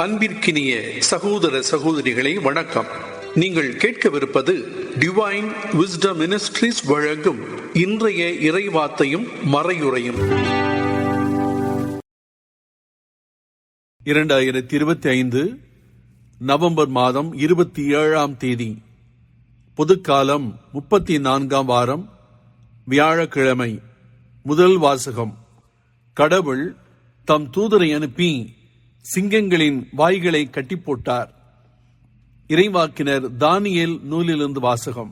அன்பிற்கினிய சகோதர சகோதரிகளை வணக்கம். நீங்கள் கேட்கவிருப்பது டிவைன் விஸ்டம் மினிஸ்ட்ரீஸ் வழங்கும் இன்றைய இறைவார்த்தையும் மறையுரையும். 2025 நவம்பர் மாதம் 27ஆம் தேதி, பொதுக்காலம் 34ஆம் வாரம், வியாழக்கிழமை. முதல் வாசகம். கடவுள் தம் தூதரை அனுப்பி சிங்கங்களின் வாய்களை கட்டி போட்டார். இறைவாக்கினர் தானியேல் நூலிலிருந்து வாசகம்.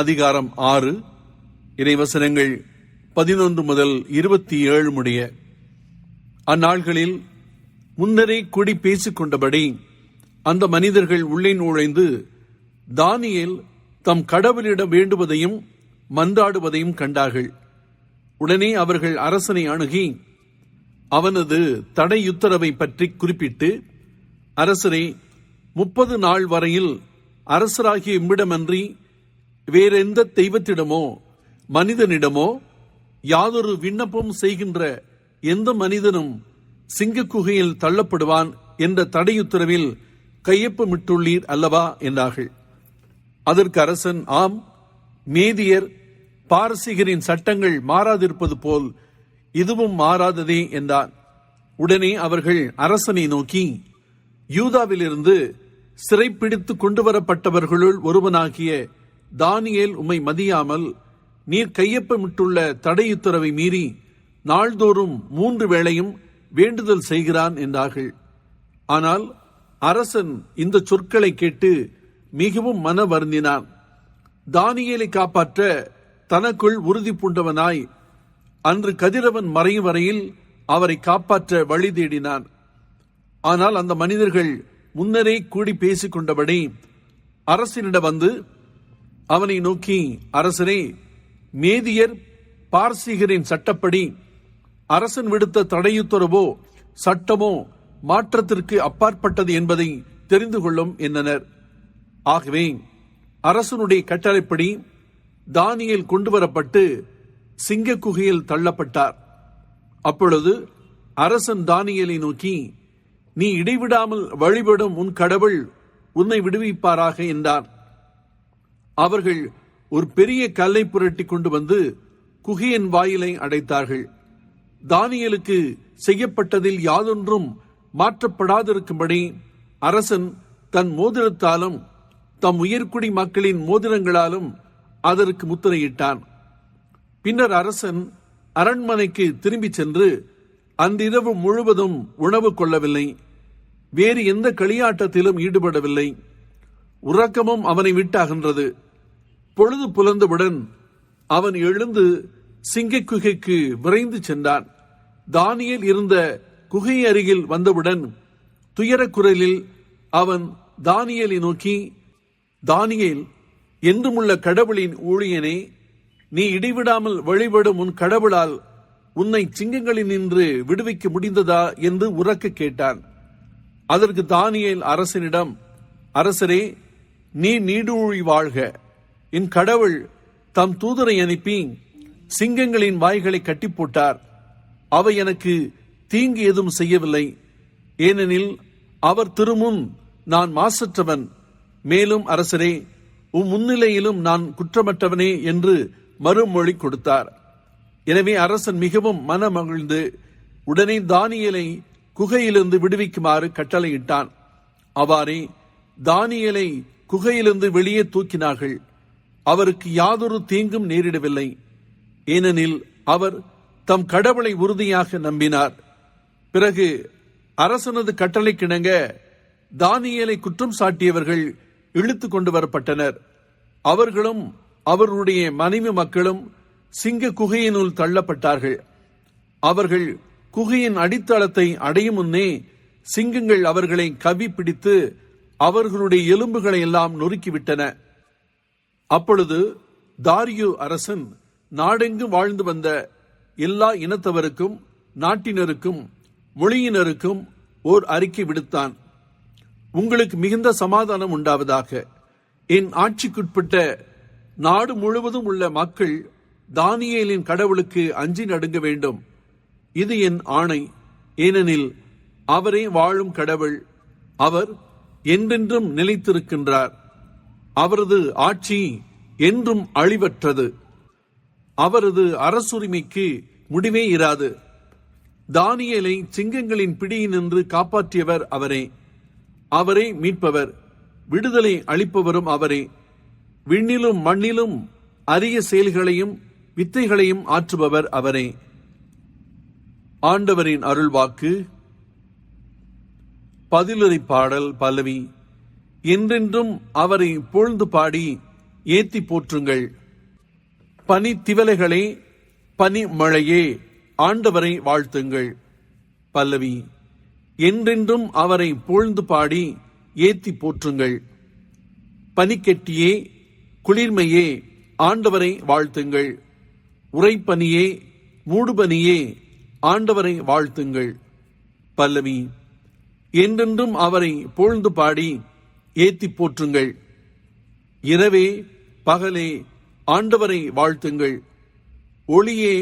அதிகாரம் 6, இறைவசனங்கள் 11 முதல் 27 முடிய. அந்நாள்களில் முன்னரே கூடி பேசிக் கொண்டபடி அந்த மனிதர்கள் உள்ளே நுழைந்து தானியேல் தம் கடவுளிடம் வேண்டுவதையும் மன்றாடுவதையும் கண்டார்கள். உடனே அவர்கள் அரசனை அணுகி அவனது தடையுத்தரவை பற்றி குறிப்பிட்டு, அரசரே, 30 நாள் வரையில் அரசராகிய இம்மிடமன்றி வேறெந்த தெய்வத்திடமோ மனிதனிடமோ யாதொரு விண்ணப்பம் செய்கின்ற எந்த மனிதனும் சிங்க குகையில் தள்ளப்படுவான் என்ற தடையுத்தரவில் கையொப்பமிட்டுள்ளீர் அல்லவா என்றார்கள். அதற்கு அரசன், ஆம், மேதியர் பாரசீகரின் சட்டங்கள் மாறாதிருப்பது போல் இதுவும் மாறாததே என்றார். உடனே அவர்கள் அரசனை நோக்கி, யூதாவிலிருந்து சிறைப்பிடித்து கொண்டு வரப்பட்டவர்களுள் ஒருவனாகிய தானியேல் உம்மை மதியாமல் நீர் கையொப்பமிட்டுள்ள தடையுத்தரவை மீறி நாள்தோறும் 3 வேளையும் வேண்டுதல் செய்கிறான் என்றார்கள். ஆனால் அரசன் இந்த சொற்களை கேட்டு மிகவும் மன வருந்தினான். தானியேலை காப்பாற்ற தனக்குள் உறுதி பூண்டவனாய் அன்று கதிரவன் மறையும் வரையில் அவரை காப்பாற்ற வழி தேடினான். ஆனால் அந்த மனிதர்கள் முன்னரே கூடி பேசிக் கொண்டபடி அரசனிடம் வந்து அவனை நோக்கி, அரசரே, மேதியர் பாரசீகரின் சட்டப்படி அரசன் விடுத்த தடையுத்தரவோ சட்டமோ மாற்றத்திற்கு அப்பாற்பட்டது என்பதை தெரிந்து கொள்ளும் என்றனர். ஆகவே அரசனுடைய கட்டளைப்படி தானியேல் கொண்டு வரப்பட்டு சிங்க குகையில் தள்ளப்பட்டார். அப்பொழுது அரசன் தானியேலை நோக்கி, நீ இடைவிடாமல் வழிபடும் உன் கடவுள் உன்னை விடுவிப்பாராக என்றார். அவர்கள் ஒரு பெரிய கல்லை புரட்டி கொண்டு வந்து குகையின் வாயிலை அடைத்தார்கள். தானியேலுக்கு செய்யப்பட்டதில் யாதொன்றும் மாற்றப்படாதிருக்கும்படி அரசன் தன் மோதிரத்தாலும் தம் உயர்குடி மக்களின் மோதிரங்களாலும் அதற்கு முத்திரையிட்டான். பின்னர் அரசன் அரண்மனைக்கு திரும்பி சென்று அன்றிரவு முழுவதும் உணவு கொள்ளவில்லை. வேறு எந்த களியாட்டத்திலும் ஈடுபடவில்லை. உறக்கமும் அவனை விட்டு அகன்றது. பொழுது புலர்ந்தவுடன் அவன் எழுந்து சிங்க குகைக்கு விரைந்து சென்றான். தானியேல் இருந்த குகை அருகில் வந்தவுடன் துயர குரலில் அவன் தானியேலை நோக்கி, தானியேல், என்றுமுள்ள கடவுளின் ஊழியனே, நீ இடைவிடாமல் வழிபடும் உன் கடவுளால் உன்னை சிங்கங்களில் நின்று விடுவிக்க முடிந்ததா என்று உரக்க கேட்டான். அதற்கு தானியேல் அரசனிடம், அரசரே, நீ நீடூழி வாழ்க. என் கடவுள் தம் தூதரை அனுப்பி சிங்கங்களின் வாய்களை கட்டி போட்டார். அவை எனக்கு தீங்கு எதுவும் செய்யவில்லை. ஏனெனில் அவர் திருமுன் நான் மாசற்றவன். மேலும் அரசரே, முன்னிலையிலும் நான் குற்றமற்றவனே என்று மறுமொழி கொடுத்தார். எனவே அரசன் மிகவும் மனமகிழ்ந்து உடனே தானியேலை குகையிலிருந்து விடுவிக்குமாறு கட்டளையிட்டான். அவ்வாறே தானியேலை குகையிலிருந்து வெளியே தூக்கினார்கள். அவருக்கு யாதொரு தீங்கும் நேரிடவில்லை. ஏனெனில் அவர் தம் கடவுளை உறுதியாக நம்பினார். பிறகு அரசனது கட்டளைக்கிணங்க தானியேலை குற்றம் சாட்டியவர்கள் இழுத்து கொண்டு வரப்பட்டனர். அவர்களும் அவர்களுடைய மனைவி மக்களும் சிங்க குகையினுள் தள்ளப்பட்டார்கள். அவர்கள் குகையின் அடித்தளத்தை அடையும் முன்னே சிங்கங்கள் அவர்களை கவி பிடித்து அவர்களுடைய எலும்புகளை எல்லாம் நொறுக்கிவிட்டன. அப்பொழுது தாரியு அரசன் நாடெங்கு வாழ்ந்து வந்த எல்லா இனத்தவருக்கும் நாட்டினருக்கும் மொழியினருக்கும் ஓர் அறிக்கை விடுத்தான். உங்களுக்கு மிகுந்த சமாதானம் உண்டாவதாக. என் ஆட்சிக்குட்பட்ட நாடு முழுவதும் உள்ள மக்கள் தானியேலின் கடவுளுக்கு அஞ்சி நடுங்க வேண்டும். இது என் ஆணை. ஏனெனில் அவரே வாழும் கடவுள், அவர் என்றென்றும் நிலைத்திருக்கின்றார். அவரது ஆட்சி என்றும் அழிவற்றது. அவரது அரசுரிமைக்கு முடிவே இராது. தானியேலை சிங்கங்களின் பிடியினின்று காப்பாற்றியவர் அவரே. அவரே மீட்பவர், விடுதலை அளிப்பவரும் அவரே. விண்ணிலும் மண்ணிலும் அரிய செயல்களையும் வித்தைகளையும் ஆற்றுபவர் அவரே. ஆண்டவரின் அருள்வாக்கு. பதிலுரை பாடல் பல்லவி. என்றென்றும் அவரை புகழ்ந்து பாடி ஏத்தி போற்றுங்கள். பனி திவலைகளே, பனி மழையே, ஆண்டவரை வாழ்த்துங்கள். பல்லவி. என்றென்றும் அவரை புகழ்ந்து பாடி ஏத்தி போற்றுங்கள். பனிக்கெட்டியே, குளிர்மையே, ஆண்டவரை வாழ்த்துங்கள். உறைபனியே, மூடுபனியே, ஆண்டவரை வாழ்த்துங்கள். பல்லவி. என்றென்றும் அவரை புகழ்ந்து பாடி ஏத்தி போற்றுங்கள். இரவே பகலே, ஆண்டவரை வாழ்த்துங்கள். ஒளியே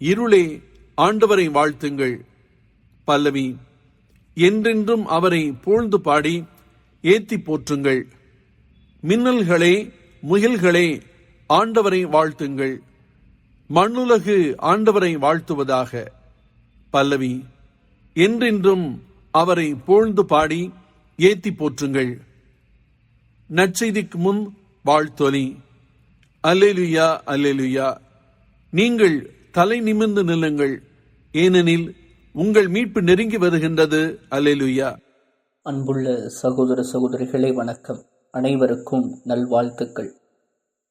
இருளே, ஆண்டவரை வாழ்த்துங்கள். பல்லவி. என்றென்றும் அவரை புகழ்ந்து பாடி ஏத்தி போற்றுங்கள். மின்னல்களே முகில்களே, ஆண்டவரை வாழ்த்துங்கள். மண்ணுலகு ஆண்டவரை வாழ்த்துவதாக. பல்லவி. என்றென்றும் அவரை புகழ்ந்து பாடி ஏத்தி போற்றுங்கள். நற்செய்திக்கு முன் வாழ்த்தொலி. அல்லேலுயா, அல்லேலுயா. நீங்கள் தலை நிமிர்ந்து நில்லுங்கள், ஏனெனில் உங்கள் மீட்பு நெருங்கி வருகின்றது. அல்லேலுயா. அன்புள்ள சகோதர சகோதரிகளே, வணக்கம். அனைவருக்கும் நல்வாழ்த்துக்கள்.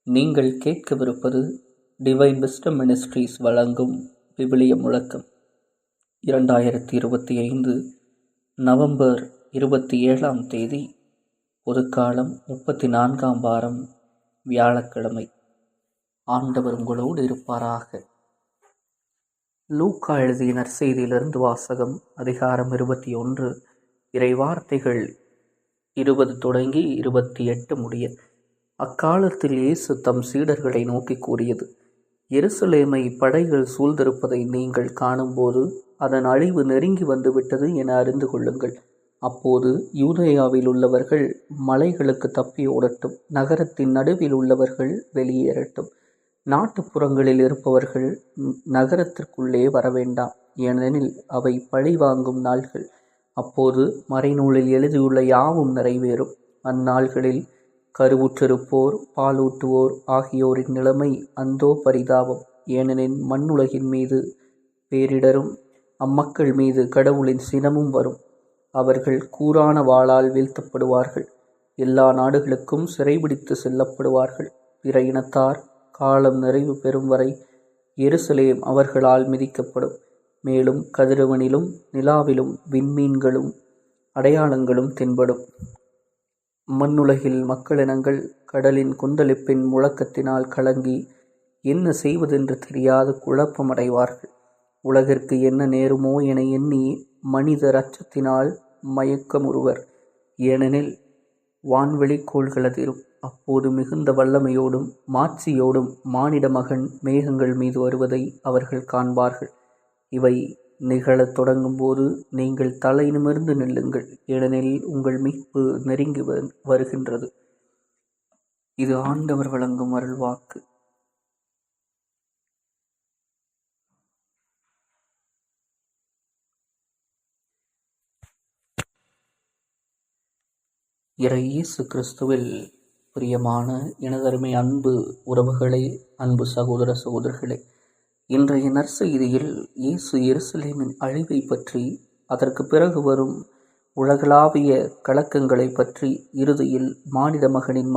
நீங்கள் கேட்கவிருப்பது டிவைன் விஸ்டம் மினிஸ்ட்ரீஸ் வழங்கும் விவிலிய முழக்கம். 2025 நவம்பர் 27ஆம் தேதி, பொதுக்காலம் 34ஆம் வாரம், வியாழக்கிழமை. ஆண்டவர் உங்களோடு இருப்பாராக. லூக்கா எழுதிய நற்செய்தியிலிருந்து வாசகம். அதிகாரம் 21, இறைவார்த்தைகள் 20 தொடங்கி 28 முடிய. அக்காலத்தில் இயேசு தம் சீடர்களை நோக்கி கூறியது: எருசலேமை படைகள் சூழ்ந்திருப்பதை நீங்கள் காணும்போது அதன் அழிவு நெருங்கி வந்துவிட்டது என அறிந்து கொள்ளுங்கள். அப்போது யூதேயாவில் உள்ளவர்கள் மலைகளுக்கு தப்பி ஓடட்டும், நகரத்தின் நடுவில் உள்ளவர்கள் வெளியேறட்டும். நாட்டுப்புறங்களில் இருப்பவர்கள் நகரத்திற்குள்ளே வரவேண்டாம், ஏனெனில் அவை பழி வாங்கும் நாள்கள். அப்போது மறைநூலில் எழுதியுள்ள யாவும் நிறைவேறும். அந்நாள்களில் கருவுற்றிருப்போர், பாலூட்டுவோர் ஆகியோரின் நிலைமை அந்தோ பரிதாபம். ஏனெனில் மண்ணுலகின் மீது பேரிடரும் அம்மக்கள் மீது கடவுளின் சினமும் வரும். அவர்கள் கூரான வாளால் வீழ்த்தப்படுவார்கள். எல்லா நாடுகளுக்கும் சிறைபிடித்து செல்லப்படுவார்கள். பிற இனத்தார் காலம் நிறைவு பெறும் வரை எருசலேம் அவர்களால் மிதிக்கப்படும். மேலும் கதிரவனிலும் நிலாவிலும் விண்மீன்களும் அடையாளங்களும் தென்படும். மண்ணுலகில் மக்களினங்கள் கடலின் கொந்தளிப்பின் முழக்கத்தினால் கலங்கி என்ன செய்வதென்று தெரியாது குழப்பமடைவார்கள். உலகிற்கு என்ன நேருமோ என எண்ணி மனிதர் அச்சத்தினால் மயக்கமுறுவர். ஏனெனில் வான்வெளிக்கோள்கள் அதிரும். அப்போது மிகுந்த வல்லமையோடும் மாட்சியோடும் மானிட மகன் மேகங்கள் மீது வருவதை அவர்கள் காண்பார்கள். இவை நிகழத் தொடங்கும் போது நீங்கள் தலை நிமிர்ந்து நில்லுங்கள், ஏனெனில் உங்கள் மீட்பு நெருங்கி வருகின்றது. இது ஆண்டவர் வழங்கும் அருள்வாக்கு. இறை இயேசு கிறிஸ்துவில் பிரியமான எனதருமை அன்பு உறவுகளே, அன்பு சகோதர சகோதரிகளே, இன்றைய நற்செய்தியில் இயேசு எருசலேமின் அழிவை பற்றி, அதற்கு பிறகு வரும் உலகளாவிய கலக்கங்களை பற்றி, இறுதியில் மானிட மகனின்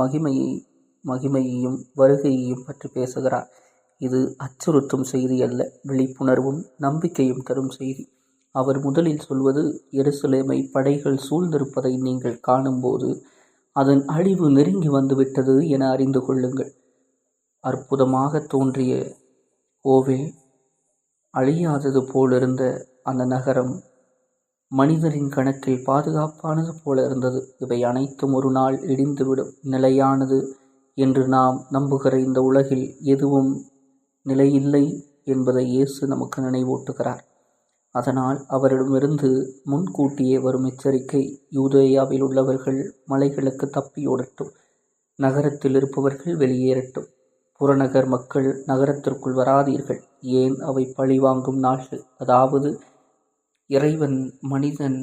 மகிமையையும் வருகையையும் பற்றி பேசுகிறார். இது அச்சுறுத்தும் செய்தி அல்ல, விழிப்புணர்வும் நம்பிக்கையும் தரும் செய்தி. அவர் முதலில் சொல்வது, எருசலேமை படைகள் சூழ்ந்திருப்பதை நீங்கள் காணும்போது அதன் அழிவு நெருங்கி வந்துவிட்டது என அறிந்து கொள்ளுங்கள். அற்புதமாக தோன்றிய கோவில், அழியாதது போலிருந்த அந்த நகரம் மனிதரின் கணக்கில் பாதுகாப்பானது போல இருந்தது. இவை அனைத்தும் ஒரு நாள் இடிந்துவிடும். நிலையானது என்று நாம் நம்புகிற இந்த உலகில் எதுவும் நிலையில்லை என்பதை இயேசு நமக்கு நினைவூட்டுகிறார். அதனால் அவரிடமிருந்து முன்கூட்டியே வரும் எச்சரிக்கை, யூதேயாவில் உள்ளவர்கள் மலைகளுக்கு தப்பியோடட்டும், நகரத்தில் இருப்பவர்கள் வெளியேறட்டும், புறநகர் மக்கள் நகரத்திற்குள் வராதீர்கள். ஏன், அவை பழிவாங்கும் நாள்கள். அதாவது இறைவன் மனிதன்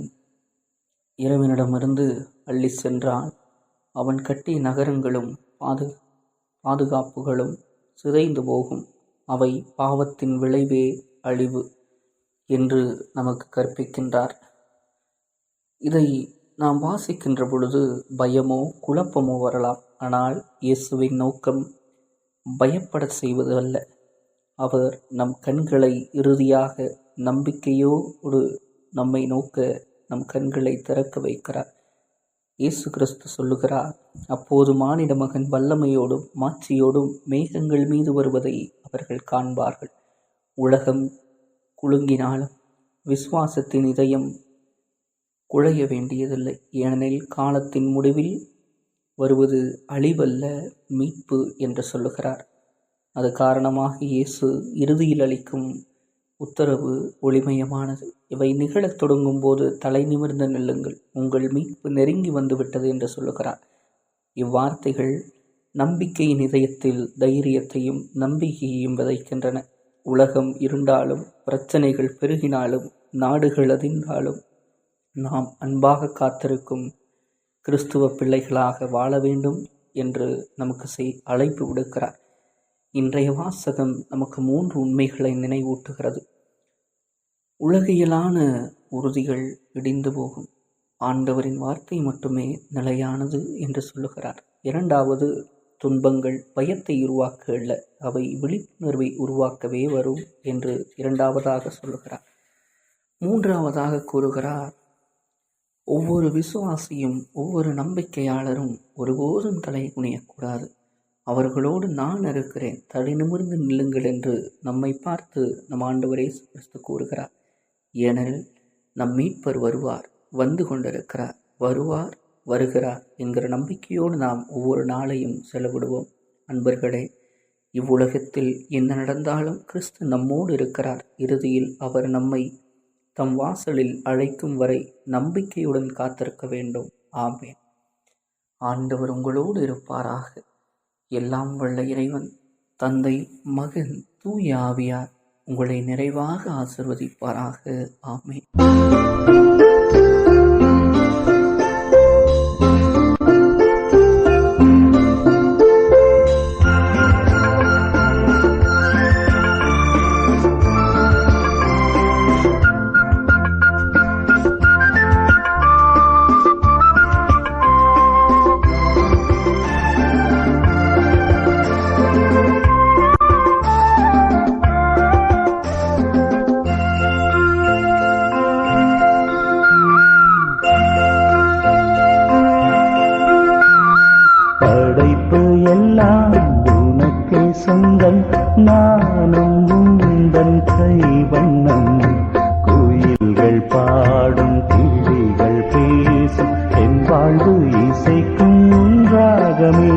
இறைவனிடமிருந்து அள்ளி சென்றால் அவன் கட்டிய நகரங்களும் பாதுகாப்புகளும் சிதைந்து போகும். அவை பாவத்தின் விளைவே அழிவு என்று நமக்கு கற்பிக்கின்றார். இதை நாம் வாசிக்கின்ற பொழுது பயமோ குழப்பமோ வரலாம். ஆனால் இயேசுவின் நோக்கம் பயப்பட செய்வது அல்ல. அவர் நம் கண்களை இறுதியாக நம்பிக்கையோடு நம்மை நோக்க நம் கண்களை திறக்க வைக்கிறார். இயேசு கிறிஸ்து சொல்லுகிறார், அப்போது மானிட மகன் வல்லமையோடும் மாட்சியோடும் மேகங்கள் மீது வருவதை அவர்கள் காண்பார்கள். உலகம் குலுங்கினாலும் விசுவாசத்தின் இதயம் குழைய வேண்டியதில்லை. ஏனெனில் காலத்தின் முடிவில் வருவது அழிவல்ல, மீட்பு என்று சொல்லுகிறார். அது காரணமாக இயேசு இறுதியில் அளிக்கும் உத்தரவு ஒளிமயமானது. இவை நிகழத் தொடங்கும் போது தலை நிமிர்ந்து நில்லுங்கள், உங்கள் மீட்பு நெருங்கி வந்துவிட்டது என்று சொல்லுகிறார். இவ்வார்த்தைகள் நம்பிக்கையின் இதயத்தில் தைரியத்தையும் நம்பிக்கையையும் விதைக்கின்றன. உலகம் இருண்டாலும், பிரச்சனைகள் பெருகினாலும், நாடுகள் அதிர்ந்தாலும் நாம் அன்பாக காத்திருக்கும் கிறிஸ்துவ பிள்ளைகளாக வாழ வேண்டும் என்று நமக்கு அழைப்பு விடுக்கிறார். இன்றைய வாசகம் நமக்கு 3 உண்மைகளை நினைவூட்டுகிறது. உலகியலான உறுதிகள் இடிந்து போகும், ஆண்டவரின் வார்த்தை மட்டுமே நிலையானது என்று சொல்லுகிறார். 2வது, துன்பங்கள் பயத்தை உருவாக்க அல்ல, அவை விழிப்புணர்வை உருவாக்கவே வரும் என்று 2வதாக சொல்லுகிறார். 3வதாக கூறுகிறார், ஒவ்வொரு விசுவாசியும் ஒவ்வொரு நம்பிக்கையாளரும் ஒருபோதும் தலை குனியக்கூடாது. அவர்களோடு நான் இருக்கிறேன், தலை நிமிர்ந்து நில்லுங்கள் என்று நம்மை பார்த்து நம் ஆண்டவர் இயேசு கிறிஸ்து கூறுகிறார். ஏனெனில் நம் மீட்பர் வருவார், வந்து கொண்டிருக்கிறார், வருவார், வருகிறார் என்கிற நம்பிக்கையோடு நாம் ஒவ்வொரு நாளையும் செலவிடுவோம். அன்பர்களே, இவ்வுலகத்தில் என்ன நடந்தாலும் கிறிஸ்து நம்மோடு இருக்கிறார். இறுதியில் அவர் நம்மை தம் வாசலில் அழைக்கும் வரை நம்பிக்கையுடன் காத்திருக்க வேண்டும். ஆமென். ஆண்டவர் உங்களோடு இருப்பாராக. எல்லாம் வல்ல இறைவன், தந்தை, மகன், தூய ஆவியார் உங்களை நிறைவாக ஆசிர்வதிப்பாராக. ஆமென். நானும் உந்தன் கைவண்ணம், குயில்கள் பாடும் கிளிகள் பேசும் என் வாழ்வு இசைக்கும் ராகமே.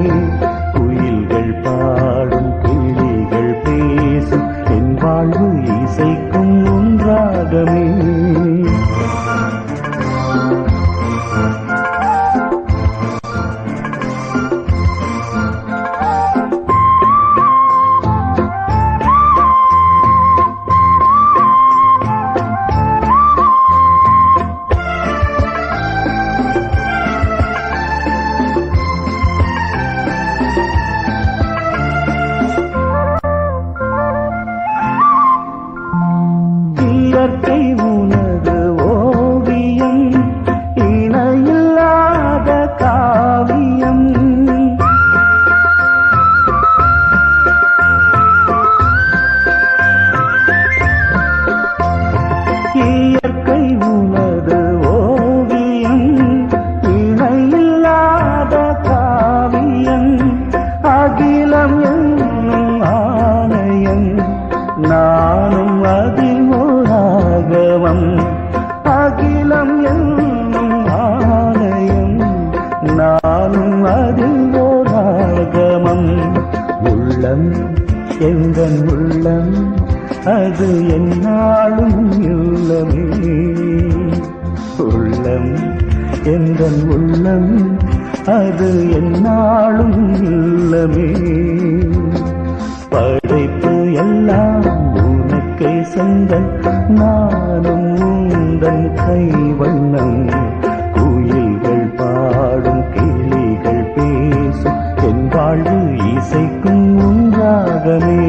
குயில்கள் பாடும் கிளிகள் பேசும் என் வாழ்வு இசைக்கும் ராகமே. இயற்கை உனது ஓவியம், இணையில்லாத காவியம். இயற்கை உனது ஓவியம், இணையில்லாத காவியம். அகிலம் என்னும் ஆலயம், நானும் அதில் ஓராகவம். அகிலம் என்னும் ஆலயம், நானும் அதில் ஓராகமம். உள்ளம் எங்கள் உள்ளம் அது என்னாலும் இல்லமே. உள்ளம் எந்தன் உள்ளம் அது என்னாலும் இல்லமே. படைப்பு எல்லாம் உனக்கே சொந்தம், நானும் உந்தன் கைவண்ணம். குயில்கள் பாடும் கிளிகள் பேசும் என் வாழ்வு இசைக்கும் உன்றாகமே.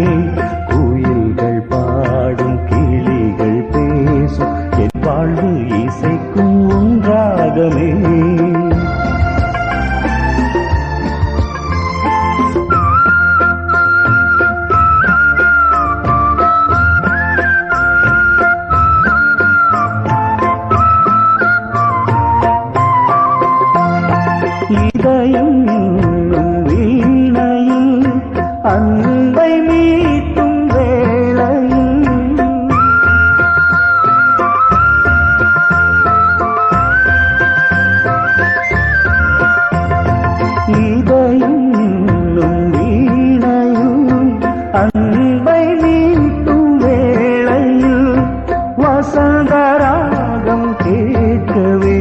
குயில்கள் பாடும் கிளிகள் பேசும் என் வாழ்வு இசைக்கும் உன்றாகமே. இதயம் என்னும் வீணையில் அன்பை மீட்டும் வேளையில் இதயம் என்னும் வீணையில் அன்பை மீட்டும் வேளையில் வசந்தராகம் கேட்கவே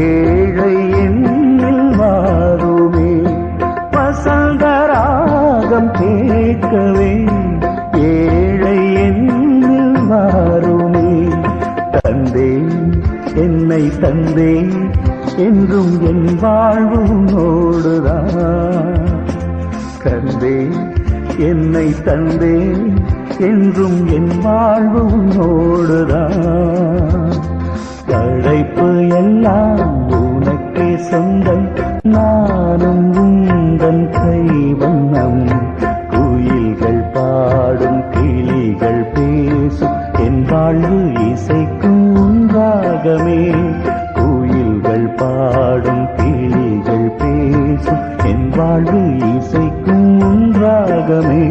ஏழை என்னில் வாருமே. வசந்தராகம் கேட்கவே ஏழை என்னில் வாருமே. தந்தே என்னை தந்தே என்றும் என் வாழ்வு உன்னோடுதான். தந்தே என்னை தந்தே என்றும் என் வாழ்வு உன்னோடுதான். படைப்பு எல்லாம் உனக்கே சொந்தம், நானும் உந்தன் கைவண்ணம். குயில்கள் பாடும் கிளிகள் பேசும் என் வாழ்வு இசைக்கும் உன்றாகமே. குயில்கள் பாடும் கிளிகள் பேசும் என் வாழ்வு இசைக்கும் உன்றாகமே.